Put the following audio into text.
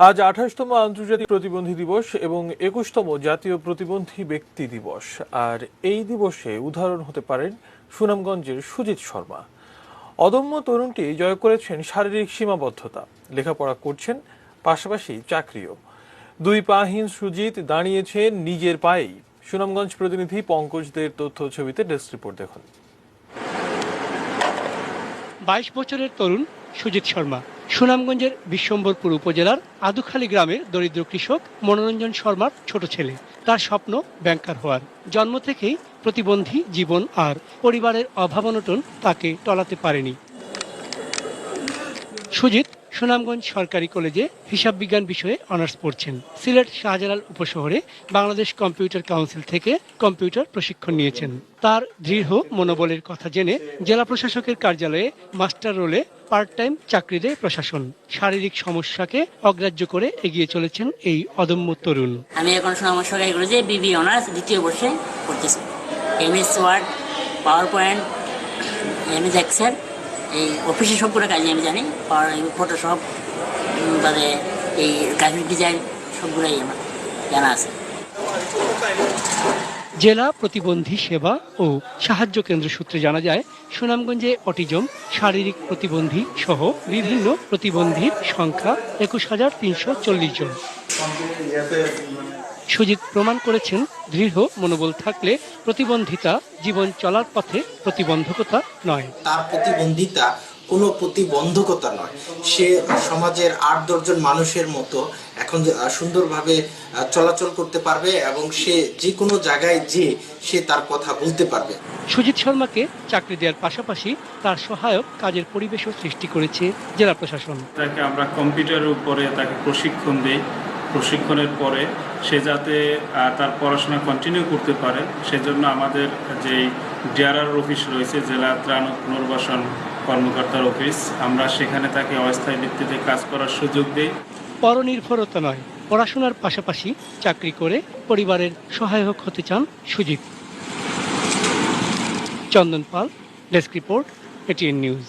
আজ ২৮তম আন্তর্জাতিক প্রতিবন্ধী দিবস এবং ২১তম জাতীয় প্রতিবন্ধী ব্যক্তি দিবস। আর এই দিবসে উদাহরণ হতে পারেন সুনামগঞ্জের সুজিত শর্মা। অদম্য তরুণটি জয় করেছেন শারীরিক সীমাবদ্ধতা, লেখাপড়া করছেন, পাশাপাশি চাকরিও। দুই পাহীন সুজিত দাঁড়িয়েছেন নিজের পায়েই। সুনামগঞ্জ প্রতিনিধি পঙ্কজদের তথ্য ছবিতে ডেস্ক রিপোর্ট দেখুন। ২২ বছরের তরুণ সুজিত শর্মা সুনামগঞ্জের বিশ্বম্বরপুর উপজেলার আদুখালী গ্রামের দরিদ্র কৃষক মনোরঞ্জন শর্মার ছোট ছেলে। তার স্বপ্ন ব্যাংকার হওয়ার। জন্ম থেকেই প্রতিবন্ধী জীবন আর পরিবারের অভাবনটন তাকে টলাতে পারেনি। সুজিত সুনামগঞ্জ সরকারি কলেজে হিসাব বিজ্ঞান বিষয়ে অনার্স পড়ছেন। সিলেট শাহজালাল উপশহরে বাংলাদেশ কম্পিউটার কাউন্সিল থেকে কম্পিউটার প্রশিক্ষণ নিয়েছেন। তার দৃঢ় মনোবলের কথা জেনে জেলা প্রশাসকের কার্যালয়ে মাস্টার রোলে পার্ট টাইম চাকরি দেয় প্রশাসন। শারীরিক সমস্যাকে অগ্রাহ্য করে এগিয়ে চলেছেন এই অদম্য তরুণ। আমি এখন সুনামগঞ্জ সরকারি কলেজে বিবি অনার্স দ্বিতীয় বর্ষে পড়তেছি। MS Word, power point, MS Excel, এই অফিসের সবগুলো কাজে আমি জানি। ফটোশপ, তারপরে এই গ্রাফিক ডিজাইন সবগুলোই আমার জানা আছে। জেলা প্রতিবন্ধী সেবা ও সাহায্য কেন্দ্র সূত্রে জানা যায়, সুনামগঞ্জে অটিজম, শারীরিক প্রতিবন্ধী সহ বিভিন্ন প্রতিবন্ধীর সংখ্যা ২১,৩৪০ জন। সুজিত প্রমাণ করেছেন, দৃঢ় মনোবল থাকলে প্রতিবন্ধিতা জীবন চলার পথে প্রতিবন্ধকতা নয়। তার প্রতিবন্ধিতা কোনো প্রতিবন্ধকতা নয়। সে সমাজের ৮-১০ জন মানুষের মতো এখন সুন্দরভাবে চলাচল করতে পারবে এবং সে যে কোনো জায়গায় যে সে তার কথা বলতে পারবে। সুজিত শর্মাকে চাকরি দেওয়ার পাশাপাশি তার সহায়ক কাজের পরিবেশও সৃষ্টি করেছে জেলা প্রশাসন। তাকে আমরা কম্পিউটারের উপরে তাকে প্রশিক্ষণ দেই। প্রশিক্ষণের পরে সে যাতে তার পড়াশোনা কন্টিনিউ করতে পারে, সেজন্য আমাদের যেই ডিআরআর অফিস রয়েছে, জেলা ত্রাণ ও পুনর্বাসন কর্মকর্তার অফিস, আমরা সেখানে তাকে অস্থায়ী ভিত্তিতে কাজ করার সুযোগ দিই। পরনির্ভরতা নয়, পড়াশোনার পাশাপাশি চাকরি করে পরিবারের সহায়ক হতে চান সুজিত। চন্দন পাল, ডেস্ক রিপোর্ট, এটিএন নিউজ।